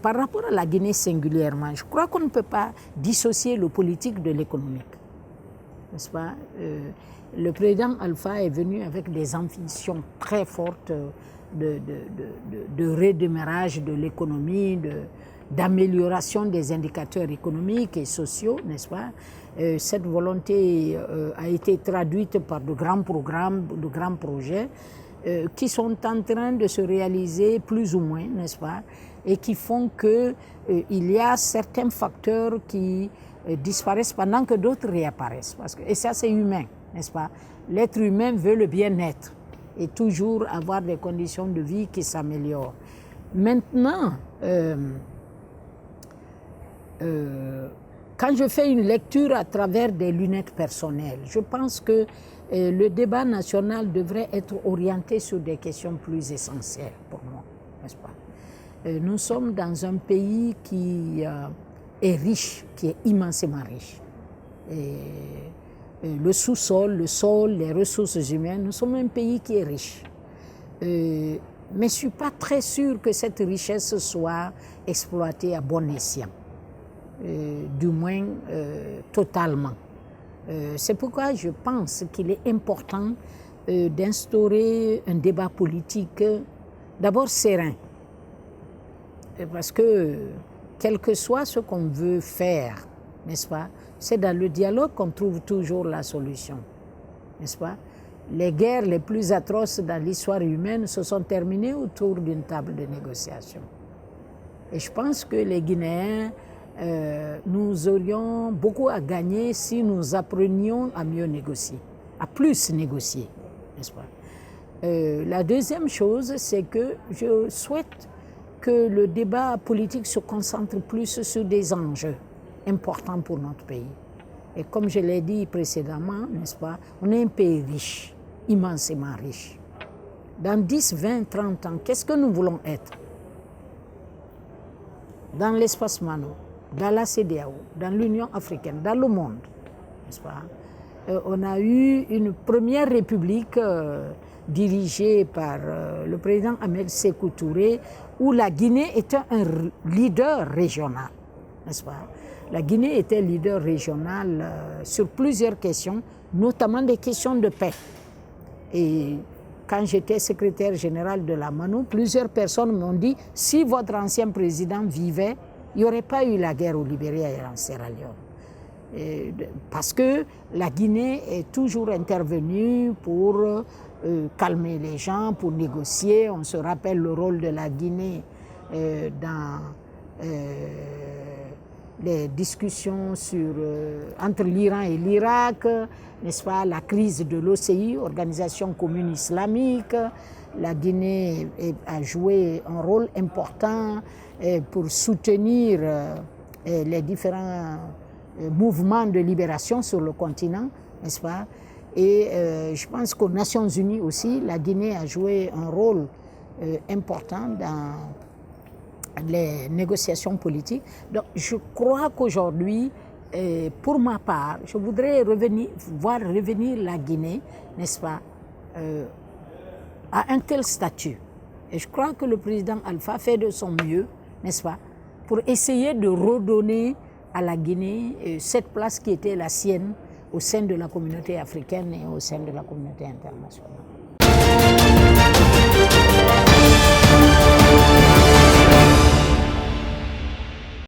par rapport à la Guinée singulièrement, je crois qu'on ne peut pas dissocier le politique de l'économique. N'est-ce pas? Le président Alpha est venu avec des ambitions très fortes de redémarrage de l'économie, d'amélioration des indicateurs économiques et sociaux, n'est-ce pas? Cette volonté a été traduite par de grands programmes, de grands projets qui sont en train de se réaliser plus ou moins, n'est-ce pas? Et qui font qu'il y a certains facteurs qui disparaissent pendant que d'autres réapparaissent. Et ça, c'est humain, n'est-ce pas? L'être humain veut le bien-être et toujours avoir des conditions de vie qui s'améliorent. Maintenant, quand je fais une lecture à travers des lunettes personnelles, je pense que le débat national devrait être orienté sur des questions plus essentielles pour moi, n'est-ce pas? Nous sommes dans un pays qui est riche, qui est immensément riche. Le sous-sol, le sol, les ressources humaines, nous sommes un pays qui est riche. Mais je ne suis pas très sûr que cette richesse soit exploitée à bon escient, du moins totalement. C'est pourquoi je pense qu'il est important d'instaurer un débat politique d'abord serein. Parce que quel que soit ce qu'on veut faire, n'est-ce pas, c'est dans le dialogue qu'on trouve toujours la solution, n'est-ce pas? Les guerres les plus atroces dans l'histoire humaine se sont terminées autour d'une table de négociation. Et je pense que les Guinéens, nous aurions beaucoup à gagner si nous apprenions à mieux négocier, à plus négocier, n'est-ce pas? La deuxième chose, c'est que je souhaite que le débat politique se concentre plus sur des enjeux importants pour notre pays. Et comme je l'ai dit précédemment, n'est-ce pas, on est un pays riche, immensément riche. Dans 10, 20, 30 ans, qu'est-ce que nous voulons être? Dans l'espace Mano, dans la CEDEAO, dans l'Union africaine, dans le monde, n'est-ce pas? On a eu une première république dirigée par le président Ahmed Sékou Touré, où la Guinée était un leader régional, n'est-ce pas? La Guinée était leader régional sur plusieurs questions, notamment des questions de paix. Et quand j'étais secrétaire général de la MANU, plusieurs personnes m'ont dit, si votre ancien président vivait, il n'y aurait pas eu la guerre au Libéria et en Sierra Leone. Parce que la Guinée est toujours intervenue pour calmer les gens, pour négocier. On se rappelle le rôle de la Guinée dans les discussions entre l'Iran et l'Irak, n'est-ce pas, la crise de l'OCI, Organisation commune islamique. La Guinée a joué un rôle important pour soutenir les différents mouvements de libération sur le continent, n'est-ce pas? Et je pense qu'aux Nations Unies aussi, la Guinée a joué un rôle important dans les négociations politiques. Donc je crois qu'aujourd'hui, pour ma part, je voudrais voir revenir la Guinée, n'est-ce pas, à un tel statut. Et je crois que le président Alpha fait de son mieux, n'est-ce pas, pour essayer de redonner à la Guinée cette place qui était la sienne au sein de la communauté africaine et au sein de la communauté internationale.